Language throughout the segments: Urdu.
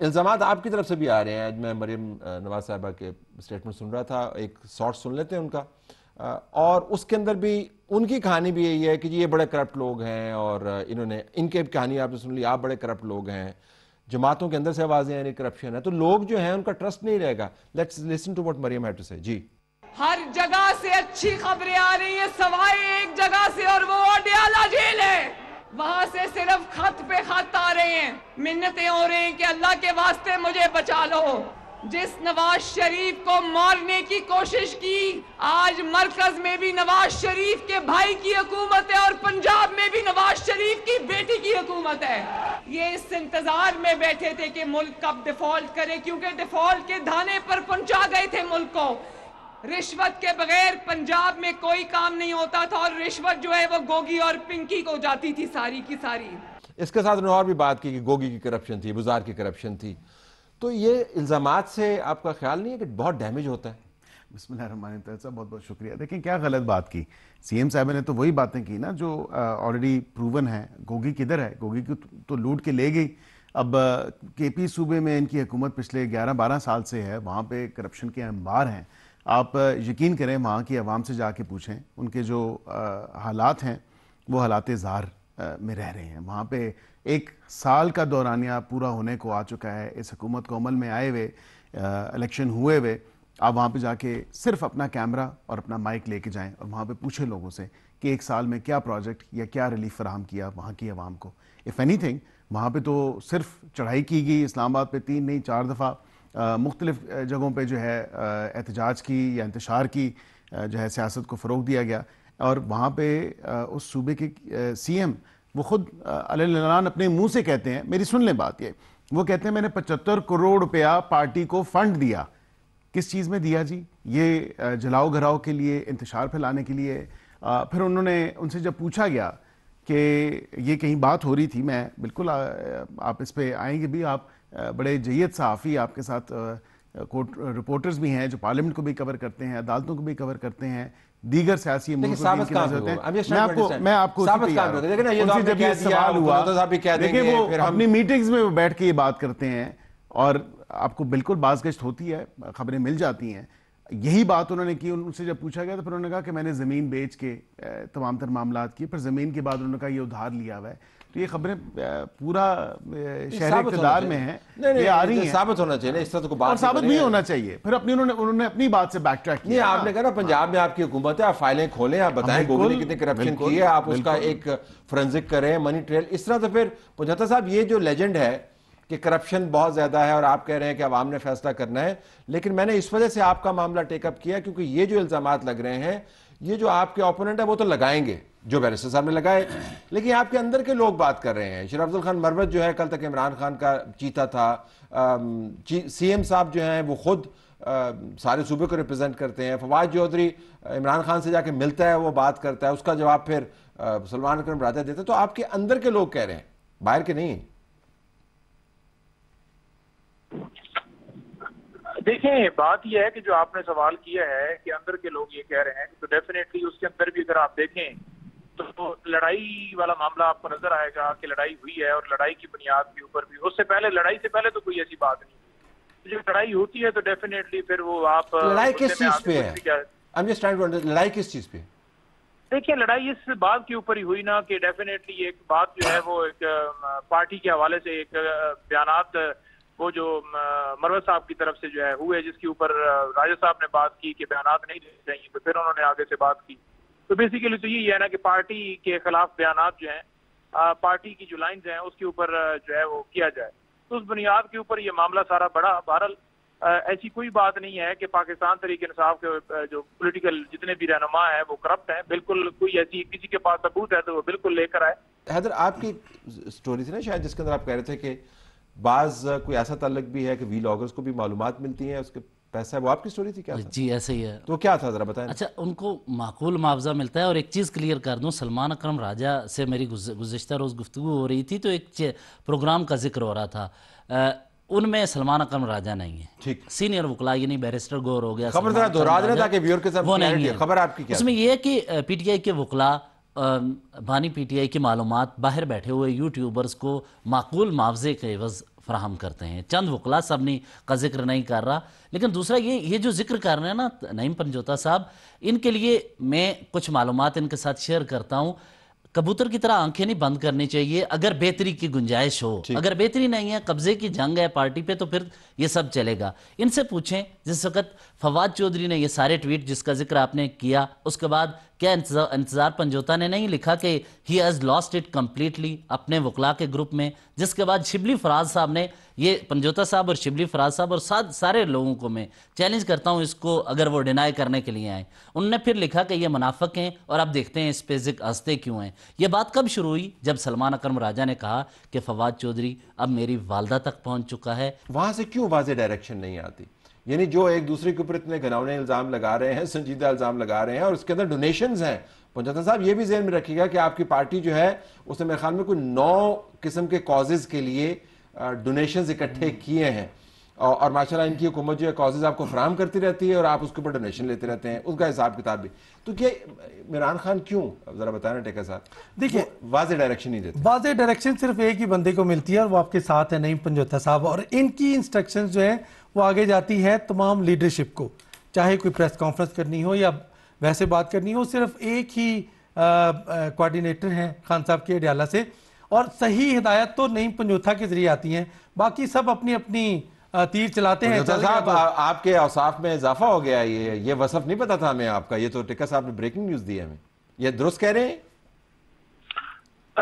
الزامات آپ کی طرف سے بھی آ رہے ہیں. آج میں مریم نواز صاحبہ کے اسٹیٹمنٹ سن رہا تھا, ایک شارٹ سن لیتے ہیں ان کا, اور اس کے اندر بھی ان کی کہانی بھی یہی ہے کہ یہ بڑے کرپٹ لوگ ہیں, اور انہوں نے ان کے کہانی آپ نے سن لی, آپ بڑے کرپٹ لوگ ہیں, جماعتوں کے اندر سے آوازیں یعنی کرپشن ہے, تو لوگ جو ہیں ان کا ٹرسٹ نہیں رہے گا. Let's listen to what Maryam had to say. جی, ہر جگہ سے اچھی خبریں آ رہی ہیں سوائے ایک جگہ سے, اور وہ اڈیالہ جیل ہے. وہاں سے صرف خط پہ خط آ رہے ہیں, منتیں ہو رہی ہیں کہ اللہ کے واسطے مجھے بچا لو. جس نواز شریف کو مارنے کی کوشش کی, آج مرکز میں بھی نواز شریف کے بھائی کی حکومت ہے, اور پنجاب میں بھی نواز شریف کی بیٹی کی حکومت ہے. یہ اس انتظار میں بیٹھے تھے کہ ملک کب ڈیفالٹ کرے, کیونکہ ڈیفالٹ کے دھانے پر پہنچا گئے تھے ملک کو. رشوت کے بغیر پنجاب میں کوئی کام نہیں ہوتا تھا, اور رشوت جو ہے وہ گوگی اور پنکی کو جاتی تھی ساری کی ساری. اس کے ساتھ انہوں نے اور بھی بات کی کہ گوگی کی کرپشن تھی, بزار کی کرپشن تھی. تو یہ الزامات سے آپ کا خیال نہیں ہے کہ بہت ڈیمیج ہوتا ہے؟ بسم اللہ الرحمن الرحیم صاحب, بہت بہت شکریہ. دیکھیں کیا غلط بات کی سی ایم صاحب نے, تو وہی باتیں کی نا جو آلریڈی پروون ہے. گوگی کدھر ہے؟ گوگی کی تو لوٹ کے لے گئی. اب کے پی صوبے میں ان کی حکومت پچھلے 11-12 سال سے ہے, وہاں پہ کرپشن کے انبار ہیں. آپ یقین کریں وہاں کی عوام سے جا کے پوچھیں, ان کے جو حالات ہیں وہ حالات زار میں رہ رہے ہیں. وہاں پہ 1 سال کا دورانیہ پورا ہونے کو آ چکا ہے اس حکومت کو عمل میں آئے ہوئے, الیکشن ہوئے ہوئے. آپ وہاں پہ جا کے صرف اپنا کیمرہ اور اپنا مائک لے کے جائیں اور وہاں پہ پوچھیں لوگوں سے کہ 1 سال میں کیا پروجیکٹ یا کیا ریلیف فراہم کیا وہاں کی عوام کو. اف اینی تھنگ وہاں پہ تو صرف چڑھائی کی گئی, اسلام آباد پہ 3 نہیں 4 دفعہ مختلف جگہوں پہ جو ہے احتجاج کی یا انتشار کی جو ہے سیاست کو فروغ دیا گیا. اور وہاں پہ اس صوبے کے سی ایم وہ خود علیہ اعلان اپنے منہ سے کہتے ہیں, میری سن لیں بات, یہ وہ کہتے ہیں میں نے 75 کروڑ روپیہ پارٹی کو فنڈ دیا. کس چیز میں دیا جی؟ یہ جلاؤ گھراؤ کے لیے, انتشار پھیلانے کے لیے. پھر انہوں نے ان سے جب پوچھا گیا کہ یہ کہیں بات ہو رہی تھی, میں بالکل آپ اس پہ آئیں گے بھی, آپ بڑے جید صحافی, آپ کے ساتھ کورٹ رپورٹرز بھی ہیں جو پارلیمنٹ کو بھی کور کرتے ہیں, عدالتوں کو بھی کور کرتے ہیں, دیگر سیاسی امور کو بھی ہوتے ہیں. میں آپ کو ان سے جب یہ سوال ہوا, دیکھیں وہ اپنی میٹنگز میں بیٹھ کے یہ بات کرتے ہیں اور آپ کو بالکل بازگشت ہوتی ہے, خبریں مل جاتی ہیں. یہی بات انہوں نے کی. ان سے جب پوچھا گیا تو پھر انہوں نے کہا کہ میں نے زمین بیچ کے تمام تر معاملات کیے. پھر زمین کے بعد انہوں نے کہا یہ ادھار لیا ہوا ہے. تو یہ خبریں پورا شہر اقتدار میں ہیں, یہ آ رہی ہیں. ثابت ہونا چاہیے نا, اس طرح کو بات اور ثابت بھی ہونا چاہیے. پھر انہوں نے اپنی بات سے بیک ٹریک کیا. آپ نے کہا نا پنجاب میں آپ کی حکومت ہے, آپ فائلیں کھولیں, آپ بتائیں گوگل نے کتنی کرپشن کی ہے, آپ اس کا ایک فرنزک کریں, منی ٹریل. اس طرح تو پھر پنجاتہ صاحب یہ جو لیجنڈ ہے کہ کرپشن بہت زیادہ ہے اور آپ کہہ رہے ہیں کہ عوام نے فیصلہ کرنا ہے, لیکن میں نے اس وجہ سے آپ کا معاملہ ٹیک اپ کیا کیونکہ یہ جو الزامات لگ رہے ہیں, یہ جو آپ کے اوپوننٹ ہے وہ تو لگائیں گے, جو بیرسٹر صاحب نے لگائے, لیکن آپ کے اندر کے لوگ بات کر رہے ہیں. شیر افضل خان مروت جو ہے کل تک عمران خان کا چیتا تھا, سی ایم صاحب جو ہیں وہ خود سارے صوبے کو ریپرزینٹ کرتے ہیں. فواد چودھری عمران خان سے جا کے ملتا ہے, وہ بات کرتا ہے, اس کا جواب پھر سلمان اکرم راجہ دیتے ہیں. تو آپ کے اندر کے لوگ کہہ رہے ہیں, باہر کے نہیں. دیکھیں بات یہ ہے کہ جو آپ نے سوال کیا ہے کہ اندر کے لوگ یہ کہہ رہے ہیں, تو ڈیفینیٹلی اس کے اندر بھی اگر آپ دیکھیں تو لڑائی والا معاملہ آپ کو نظر آئے گا کہ لڑائی ہوئی ہے, اور لڑائی کی بنیاد کے اوپر بھی. اس سے پہلے, لڑائی سے پہلے تو کوئی ایسی بات نہیں. جب لڑائی ہوتی ہے تو ڈیفینیٹلی پھر وہ آپ لڑائی کس چیز پہ ہے؟ لڑائی کس چیز پہ؟ دیکھیں لڑائی اس بات کے اوپر ہی ہوئی نا کہ ڈیفینیٹلی ایک بات جو ہے وہ ایک پارٹی کے حوالے سے ایک بیانات وہ جو مروت صاحب کی طرف سے جو ہے ہوئے, جس کے اوپر راجہ صاحب نے بات کی کہ بیانات نہیں دینے چاہیے, تو پھر انہوں نے آگے سے بات کی. تو بیسیکلی تو یہی ہے نا کہ پارٹی کے خلاف بیانات جو ہیں, پارٹی کی جو لائنز ہیں اس کے اوپر جو ہے وہ کیا جائے. تو اس بنیاد کے اوپر یہ معاملہ سارا بڑا. بہرحال ایسی کوئی بات نہیں ہے کہ پاکستان تحریک انصاف کے جو پولیٹیکل جتنے بھی رہنما ہیں وہ کرپٹ ہیں. بالکل کوئی ایسی کسی کے پاس ثبوت ہے تو وہ بالکل لے کر آئے. حیدر, آپ کی سٹوری تھی نا شاید جس کے اندر آپ کہہ رہے تھے کہ بعض کوئی ایسا تعلق بھی ہے کہ وی لاگرز کو بھی معلومات ملتی ہیں, اس کے پیسہ ہے, وہ آپ کی سٹوری تھی کیا تھا؟ جی ایسے ہی ہے. تو کیا تھا ذرا بتائیں. اچھا, ان کو معقول معاوضہ ملتا ہے. اور ایک چیز کلیئر کر دوں, سلمان اکرم راجہ سے میری گزشتہ روز گفتگو ہو رہی تھی تو ایک پروگرام کا ذکر ہو رہا تھا, ان میں سلمان اکرم راجہ نہیں ہے. ٹھیک, سینئر وکلا یعنی بیرسٹر گور ہو گیا, خبر ذرا دہرا دینا تاکہ ویور کے ساتھ وہ نہیں ہے. خبر آپ کی کیا؟ اس میں یہ ہے کہ پی ٹی آئی کے وکلا بانی پی ٹی آئی کی معلومات باہر بیٹھے ہوئے یوٹیوبرز کو معقول معاوضے کے عوض فراہم کرتے ہیں. چند وکلا سبنی کا ذکر نہیں کر رہا, لیکن دوسرا یہ جو ذکر کر رہے ہیں نا نعیم پنجوتا صاحب, ان کے لیے میں کچھ معلومات ان کے ساتھ شیئر کرتا ہوں. کبوتر کی طرح آنکھیں نہیں بند کرنی چاہیے. اگر بہتری کی گنجائش ہو, اگر بہتری نہیں ہے, قبضے کی جنگ ہے پارٹی پہ, تو پھر یہ سب چلے گا. ان سے پوچھیں جس وقت فواد چودھری نے یہ سارے ٹویٹ جس کا ذکر آپ نے کیا, اس کے بعد کیا انتظار پنجوتا نے نہیں لکھا کہ he has lost it completely اپنے وکلا کے گروپ میں, جس کے بعد شبلی فراز صاحب نے یہ پنجوتا صاحب اور شبلی فراز صاحب اور سارے لوگوں کو میں چیلنج کرتا ہوں اس کو اگر وہ ڈینائی کرنے کے لیے آئیں, انہوں نے پھر لکھا کہ یہ منافق ہیں اور اب دیکھتے ہیں اس پہ ہنستے کیوں ہیں. یہ بات کب شروع ہوئی؟ جب سلمان اکرم راجہ نے کہا کہ فواد چودھری اب میری والدہ تک پہنچ چکا ہے. وہاں سے کیوں واضح ڈائریکشن نہیں آتی؟ یعنی جو ایک دوسرے کے اوپر اتنے گھناؤنے الزام لگا رہے ہیں, سنجیدہ الزام لگا رہے ہیں, اور اس کے اندر ڈونیشنز ہیں. پنجوتا صاحب یہ بھی ذہن میں رکھیے گا کہ آپ کی پارٹی جو ہے اس نے میرے خیال میں کوئی 9 قسم کے کازز کے لیے ڈونیشنز اکٹھے کیے ہیں, اور ماشاءاللہ ان کی حکومت جو ہے کازز آپ کو فراہم کرتی رہتی ہے اور آپ اس کے اوپر ڈونیشن لیتے رہتے ہیں, اس کا حساب کتاب بھی. تو کیا عمران خان کیوں, ذرا بتائیں نا ٹیکا صاحب, دیکھیے واضح ڈائریکشن نہیں دیتے؟ واضح ڈائریکشن صرف ایک ہی بندے کو ملتی ہے اور وہ آپ کے ساتھ ہے نعیم پنجوتا صاحب, اور ان کی انسٹرکشنز جو ہیں وہ آگے جاتی ہے تمام لیڈرشپ کو, چاہے کوئی پریس کانفرنس کرنی ہو یا ویسے بات کرنی ہو. صرف ایک ہی کوارڈینیٹر ہیں خان صاحب کے اڈیالہ سے, اور صحیح ہدایت تو نعیم پنجوتا کے ذریعے آتی ہیں, باقی سب اپنی اپنی تیر چلاتے ہیں. صاحب آپ کے اوصاف میں اضافہ ہو گیا, یہ وصف نہیں پتا تھا ہمیں آپ کا, یہ تو ٹکا صاحب نے بریکنگ نیوز دی ہے ہمیں. یہ درست کہہ رہے ہیں؟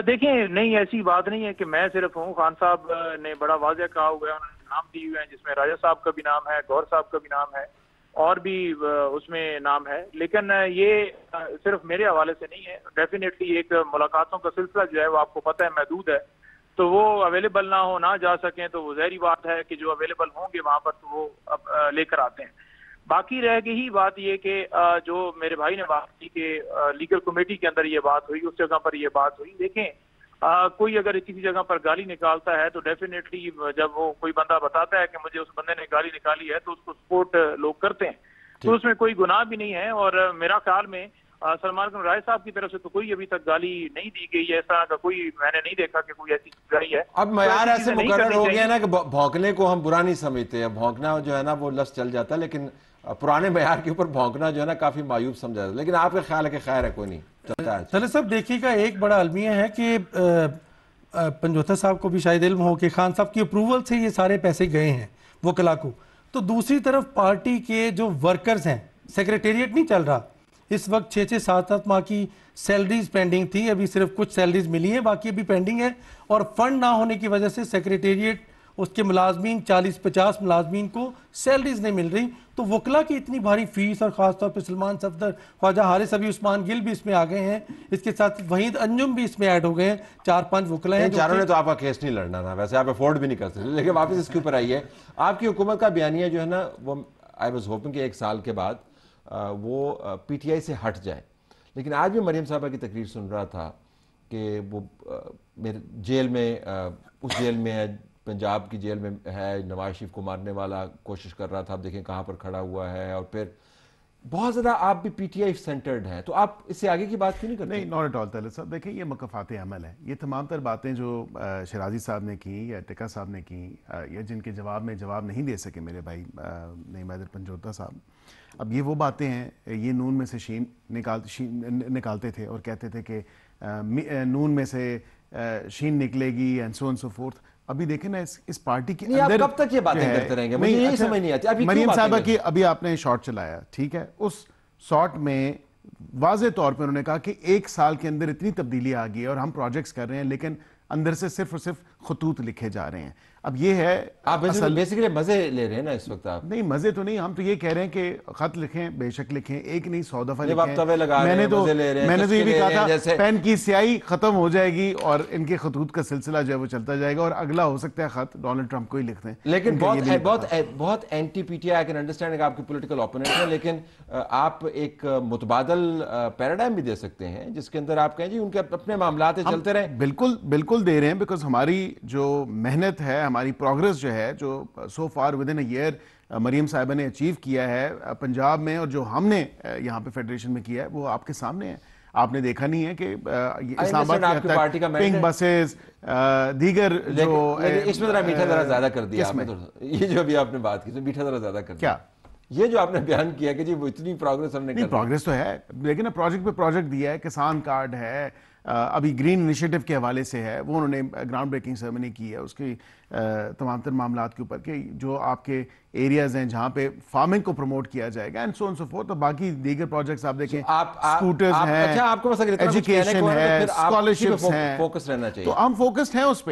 دیکھیں نہیں, ایسی بات نہیں ہے کہ میں صرف ہوں. خان صاحب نے بڑا واضح کہا ہوا ہے, انہوں نے نام دیے ہوئے ہیں جس میں راجہ صاحب کا بھی نام ہے, گور صاحب کا بھی نام ہے, اور بھی اس میں نام ہے. لیکن یہ صرف میرے حوالے سے نہیں ہے. ڈیفینیٹلی ایک ملاقاتوں کا سلسلہ جو ہے وہ آپ کو پتہ ہے محدود ہے, تو وہ اویلیبل نہ ہو, نہ جا سکیں, تو وہ ظاہری بات ہے کہ جو اویلیبل ہوں گے وہاں پر تو وہ لے کر آتے ہیں. باقی رہ گئی بات یہ کہ جو میرے بھائی نے بات کی کہ لیگل کمیٹی کے اندر یہ بات ہوئی, اس جگہ پر یہ بات ہوئی. دیکھیں کوئی اگر کسی جگہ پر گالی نکالتا ہے تو ڈیفینیٹلی جب وہ کوئی بندہ بتاتا ہے کہ مجھے اس بندے نے گالی نکالی ہے تو اس کو سپورٹ لوگ کرتے ہیں, تو اس میں کوئی گناہ بھی نہیں ہے. اور میرا خیال میں سلمان اکرم راجہ صاحب کی طرف سے تو کوئی ابھی تک گالی نہیں دی گئی ہے, اس طرح کا کوئی میں نے نہیں دیکھا کہ کوئی ایسی چیز آئی ہے. اب معیار ایسے مقرر ہو گیا نا کہ بھونکنے کو ہم برا نہیں سمجھتے, بھونکنا جو ہے نا وہ لفظ چل جاتا ہے, لیکن پرانے معیار کے اوپر بھونکنا جو ہے نا کافی معیوب سمجھا جاتا ہے. لیکن آپ کا خیال ہے کہ خیر ہے, کوئی نہیں چلتا ہے. چلے صاحب دیکھیے گا, ایک بڑا المیہ ہے کہ پنجوتا صاحب کو بھی شاید علم ہو کہ خان صاحب کی اپروول سے یہ سارے پیسے گئے ہیں وکلا کو. تو دوسری طرف پارٹی کے جو ورکرز ہیں, سیکریٹریٹ نہیں چل رہا اس وقت, 6-7 ماہ کی سیلریز پینڈنگ تھی, ابھی صرف کچھ سیلریز ملی ہیں, باقی ابھی پینڈنگ ہے. اور فنڈ نہ ہونے کی وجہ سے سیکریٹریٹ اس کے ملازمین 40-50 ملازمین کو سیلریز نہیں مل رہی. تو وکلا کی اتنی بھاری فیس, اور خاص طور پہ سلمان صفدر, خواجہ حارث, ابھی عثمان گل بھی اس میں آ گئے ہیں, اس کے ساتھ وحید انجم بھی اس میں ایڈ ہو گئے ہیں, 4-5 وکلا ہیں. چاروں نے تو آپ کا کیس نہیں لڑنا تھا, ویسے آپ افورڈ بھی نہیں کر سکتے. لیکن واپس اس کے اوپر آئیے, آپ کی حکومت کا بیانیہ جو ہے نا وہ آئی واز ہوپنگ کہ 1 سال کے بعد وہ پی ٹی آئی سے ہٹ جائے. لیکن آج بھی مریم صاحبہ کی تقریر سن رہا تھا کہ وہ جیل میں, اس جیل میں ہے, پنجاب کی جیل میں ہے, نواز شریف کو مارنے والا کوشش کر رہا تھا, اب دیکھیں کہاں پر کھڑا ہوا ہے. اور پھر بہت زیادہ آپ بھی پی ٹی آئی سینٹرڈ ہیں, تو آپ اس سے آگے کی بات کیوں نہیں کرتے؟ نہیں, ناٹ ایٹ آل طلعت صاحب. دیکھیں یہ مکافات عمل ہے. یہ تمام تر باتیں جو شیرازی صاحب نے کی یا ٹکا صاحب نے کی, یا جن کے جواب میں جواب نہیں دے سکے میرے بھائی نعیم حیدر پنجوتا صاحب, اب یہ وہ باتیں ہیں. یہ نون میں سے شین نکالتے تھے اور کہتے تھے کہ نون میں سے شین نکلے گی and so and so forth. ابھی دیکھیں نا اس پارٹی کے اندر کب تک یہ باتیں کرتے رہیں گے, مجھے یہی سمجھ نہیں آتی. مریم صاحبہ کی ابھی آپ نے شارٹ چلایا, ٹھیک ہے, اس شارٹ میں واضح طور پہ انہوں نے کہا کہ 1 سال کے اندر اتنی تبدیلی آ گئی ہے اور ہم پروجیکٹس کر رہے ہیں, لیکن اندر سے صرف اور صرف خطوط لکھے جا رہے ہیں. اب یہ ہے آپ بیسیکلی مزے لے رہے ہیں نا اس وقت. آپ نہیں, مزے تو نہیں, ہم تو یہ کہہ رہے ہیں کہ خط لکھیں, بے شک لکھیں, ایک نہیں 100 دفعہ لکھیں. میں نے تو یہ بھی کہا تھا پین کی سیاہی ختم ہو جائے گی اور ان کے خطوط کا سلسلہ جو ہے وہ چلتا جائے گا, اور اگلا ہو سکتا ہے خط ڈونلڈ ٹرمپ کو ہی لکھتے ہیں. لیکن بہت anti P T I, can understand کہ آپ کی پولیٹیکل اوپوننٹ ہیں, لیکن آپ ایک متبادل پیراڈائم بھی دے سکتے ہیں جس کے اندر آپ کہیں جی ان کے اپنے معاملات چلتے رہیں. بالکل دے رہے ہیں, بیکاز ہماری جو محنت ہے, ہماری پروگرس جو ہے, جو so far with in a year Maryam sahiba نے اچیو کیا ہے پنجاب میں, اور جو ہم نے یہاں پہ فیڈریشن میں کیا ہے, وہ آپ کے سامنے ہے. آپ نے دیکھا نہیں ہے کہ اسلام آپ کی آباد پارٹی کا کے پنک بسز دیگر جو اس میں ذرا میٹھا ذرا زیادہ کر دیا آپ نے، یہ جو ابھی آپ نے بات کی اس میں میٹھا ذرا زیادہ کر دیا. یہ جو آپ نے بیان کیا کہ جی وہ اتنی پروگریس ہم نے نہیں، پروگریس تو ہے لیکن پروجیکٹ پہ پروجیکٹ دیا ہے. کسان کارڈ ہے، ابھی گرین انیشیٹو کے حوالے سے ہے، وہ انہوں نے گراؤنڈ بریکنگ سرمنی کی ہے اس کی تمام تر معاملات کے اوپر کہ جو آپ کے ایریاز ہیں جہاں پہ فارمنگ کو پروموٹ کیا جائے گا and so on so forth. تو باقی دیگر پروجیکٹس آپ دیکھیں، اسکوٹرز ہیں، ایجوکیشن ہے، اسکالرشپس ہیں، فوکس رہنا چاہیے. تو ہم فوکسڈ ہیں اس پہ.